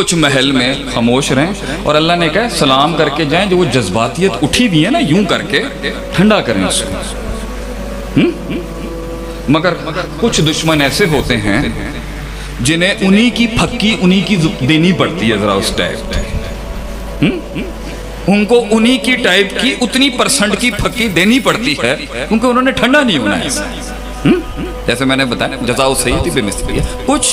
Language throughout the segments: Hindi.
कुछ महल में खामोश रहें और अल्लाह ने कहा सलाम करके जाएं, जो वो जज्बातियत उठी हुई है ना यूं करके ठंडा करें उसको। मगर कुछ दुश्मन ऐसे होते हैं जिन्हें उन्हीं की फक्की उन्हीं की देनी पड़ती है, जरा उस टाइप उनको उन्हीं की टाइप की उतनी परसेंट की फक्की देनी पड़ती है, क्योंकि उन्होंने ठंडा नहीं होना है। जैसे मैंने बताया जज़ाओ सय्यिअति बिमिस्लिहा, कुछ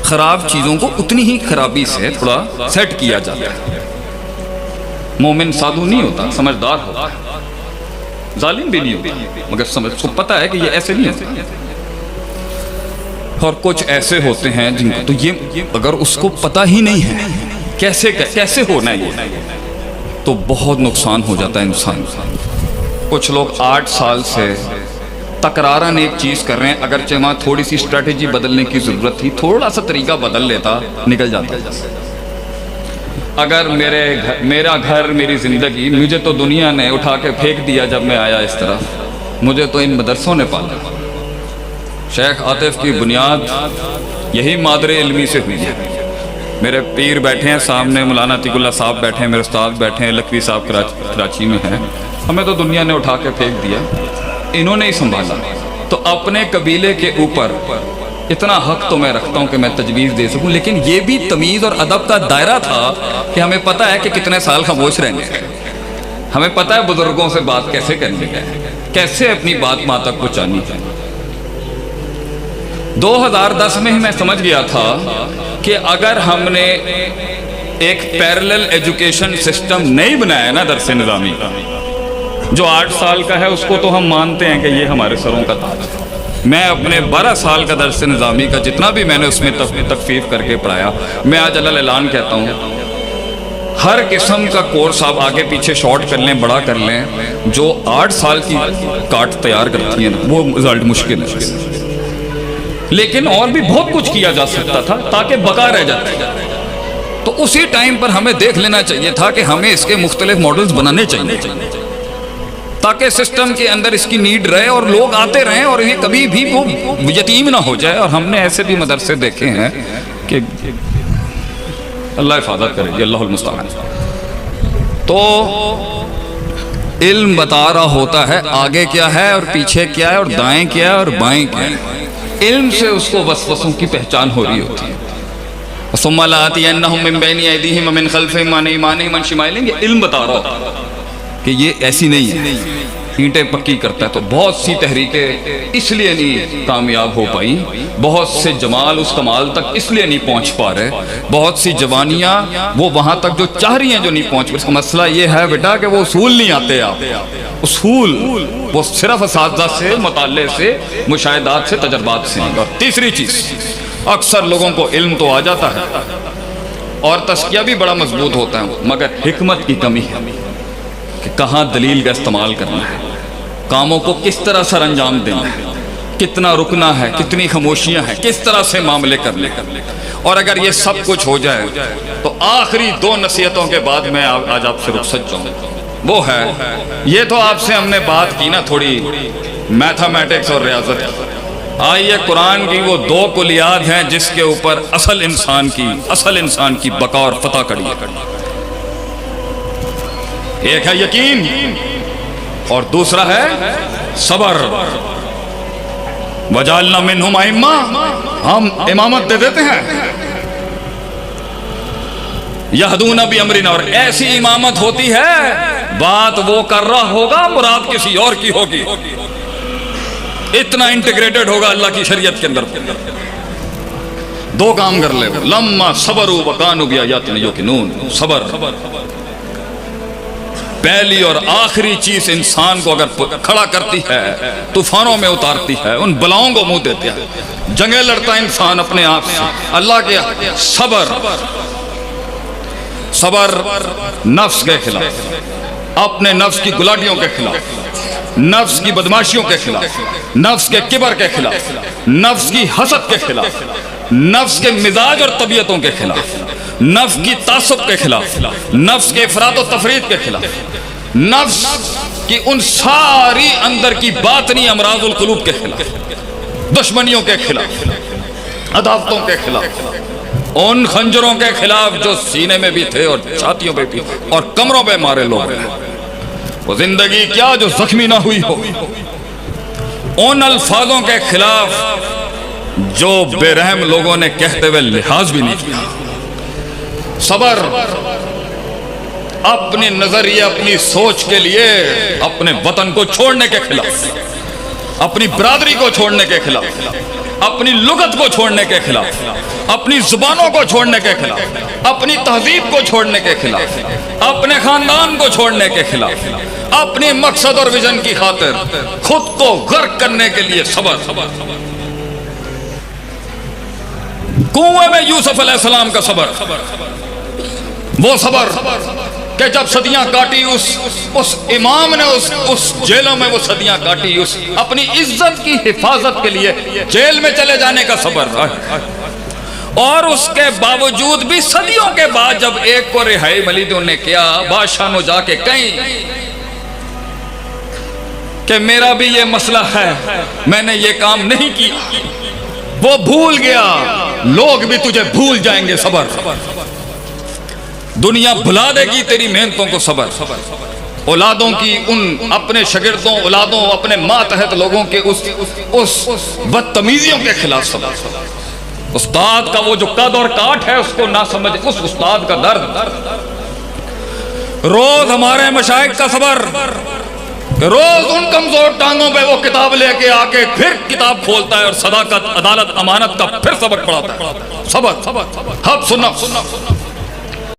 खराब चीजों को उतनी ही खराबी से थोड़ा सेट किया जाता है। मोमिन साधु नहीं होता, समझदार होता है, जालिम भी नहीं होता, मगर समझ को पता है कि ये ऐसे नहीं होते। और कुछ ऐसे होते हैं जिनको तो ये अगर उसको पता ही नहीं है कैसे होना है ये, तो बहुत नुकसान हो जाता है इंसान। कुछ लोग 8 साल से तकरारन एक चीज कर रहे हैं, अगरचे वहां थोड़ी सी स्ट्रेटेजी बदलने की जरूरत थी, थोड़ा सा तरीका बदल लेता निकल जाता। अगर मेरा घर मेरी जिंदगी, मुझे तो दुनिया ने उठा के फेंक दिया जब मैं आया इस तरफ, मुझे तो इन मदरसों ने पाला। शेख आतिफ की बुनियाद यही मादरे इल्मी से हुई है। मेरे पीर बैठे हैं सामने, मौलाना अतीकुल्लाह साहब बैठे हैं, मेरे उस्ताद बैठे हैं, लखवी साहब कराची में हैं। हमें तो दुनिया ने उठा के फेंक दिया, इन्होंने ही संभाला। तो अपने कबीले के ऊपर इतना हक तो मैं रखता हूँ कि मैं तजवीज़ दे सकूँ, लेकिन ये भी तमीज़ और अदब का दायरा था कि हमें पता है कि कितने साल खामोश रहने हैं, हमें पता है बुजुर्गों से बात कैसे करनी है, कैसे अपनी बात माँ तक पहुँचानी है। 2010 में ही मैं समझ गया था कि अगर हमने एक पैरेलल एजुकेशन सिस्टम नहीं बनाया ना दरस निज़ामी का, जो 8 साल का है उसको तो हम मानते हैं कि ये हमारे सरों का ताज है। मैं अपने 12 साल का दरस निज़ामी का जितना भी मैंने उसमें तकफीफ करके पढ़ाया, मैं आज अल्लाह ऐलान कहता हूँ हर किस्म का कोर्स आप आगे पीछे शॉर्ट कर लें, बड़ा कर लें, जो 8 साल की काट तैयार करती है वो रिजल्ट मुश्किल है। लेकिन और भी बहुत कुछ किया जा सकता था ताकि बका रह जाती। तो उसी टाइम पर हमें देख लेना चाहिए था कि हमें इसके मुख्तलिफ मॉडल्स बनाने चाहिए ताकि सिस्टम के अंदर इसकी नीड रहे और लोग आते रहें और इन्हें कभी भी वो यतीम ना हो जाए। और हमने ऐसे भी मदरसे देखे हैं कि अल्लाह हिफाजत करेगी, अल्लाहुल मुस्तआन। तो इल्म बता रहा होता है आगे क्या है और पीछे क्या है और दाएं क्या है और बाएं क्या है। इल्म से उसको वसवसों की पहचान हो रही होती है। सुम्मा लाअतियन्नहुम मिन बैनि अयदीहिम व मिन खल्फिहिम व अयमानिहिम व अन शिमाइलिहिम, ये इल्म बता रहा होता कि ये ऐसी नहीं है, ईंटें पक्की करता है। तो बहुत सी तहरीकें इसलिए नहीं कामयाब हो पाई, बहुत से जमाल उस कमाल तक इसलिए नहीं पहुंच पा रहे, बहुत सी जवानियां वो वहां तक जो चाह रही हैं जो नहीं पहुंच पा। इसका मसला ये है बेटा कि वो उसूल नहीं आते। आप उसूल वो सिर्फ असातिज़ा से, मुताल्ले से, मुशाहिदात से, तजर्बात से। और तीसरी चीज, अक्सर लोगों को इल्म तो आ जाता है और तस्किया भी बड़ा मजबूत होता है, मगर हिकमत की कमी है कि कहाँ दलील का इस्तेमाल करना है, कामों को किस तरह सर अंजाम देना है, कितना रुकना है, कितनी खामोशियां हैं, किस तरह से मामले करने। और अगर ये सब कुछ हो जाए तो आखिरी 2 नसीहतों के बाद मैं आज आपसे रुखसत चाहूँ। वो है, ये तो आपसे हमने बात की ना थोड़ी मैथमेटिक्स और रियाजत। आइए कुरान की वो 2 कुलियात हैं जिसके ऊपर असल इंसान की बका और फतह कड़ी है। एक है यकीन और दूसरा है सबर। वजालना मिनहुम अइम्मा, हम इमामत दे देते हैं, यहदूना बिअमरिना, और ऐसी इमामत होती है बात वो कर रहा होगा मुराद किसी और की होगी। इतना इंटीग्रेटेड होगा अल्लाह की शरीयत के अंदर। 2 काम कर ले, लम्मा सबरू व कानू बिआयातिना युकिनून। सबर पहली और आखिरी चीज इंसान को अगर खड़ा करती है, तूफानों में उतारती है, उन बलाओं को मुंह देते हैं, जंगे लड़ता है इंसान अपने आप से अल्लाह के। सबर नफ्स के खिलाफ, अपने नफ्स की गुलाटियों के खिलाफ, नफ्स की बदमाशियों के खिलाफ, नफ्स के किबर के खिलाफ, नफ्स की हसद के खिलाफ, नफ्स के मिजाज और तबीयतों के खिलाफ, नफ्स की तासुब के खिलाफ, नफ्स के इफरात और तफरीद के खिलाफ, नफ्स की उन सारी अंदर की बातनी अमराजुल कुलूब के खिलाफ, दुश्मनियों के खिलाफ, अदावतों के खिलाफ, उन खंजरों के खिलाफ जो सीने में भी थे और छातियों पे भी और कमरों पे मारे लोग हैं। वो जिंदगी क्या जो जख्मी ना हुई हो। उन अल्फाजों के खिलाफ जो बेरहम लोगों ने कहते हुए लिहाज भी नहीं किया। सबर अपनी नजरिए अपनी सोच के लिए अपने वतन को छोड़ने के खिलाफ, अपनी बरादरी को छोड़ने के खिलाफ, अपनी लुगत को छोड़ने के खिलाफ, अपनी जुबानों को छोड़ने के खिलाफ, अपनी तहजीब को छोड़ने के खिलाफ, अपने खानदान को छोड़ने के खिलाफ, अपने मकसद और विजन की खातिर खुद को गर्क करने के लिए सबर। कुएं में यूसुफ अलैहिस्सलाम का सबर, वो सबर कि जब सदियां काटी उस इमाम ने उस जेलों में वो सदियां काटी, उस अपनी इज्जत की हिफाजत के लिए जेल में चले जाने का सबर था। और उसके बावजूद भी सदियों के बाद जब एक को रिहाई मिली तो उन्हें किया, बादशाह ने जाके कहीं कि मेरा भी ये मसला है, मैंने ये काम नहीं किया। वो भूल गया, लोग भी तुझे भूल जाएंगे। सबर, दुनिया भुला देगी तेरी मेहनतों को। सबर औलादों की, उन अपने शागिर्दों, औलादों, अपने मातहत लोगों के उस बदतमीजियों के खिलाफ सबर। उस्ताद का वो जो कद और काठ है उसको ना समझ, उस उस्ताद का दर्द। रोज हमारे मशाइख का सबर, रोज उन कमजोर टांगों पे वो किताब लेके आके फिर किताब खोलता है और सदाकत, अदालत, अमानत का फिर सबक पढ़ाता है। सबर, हब सुन्नत,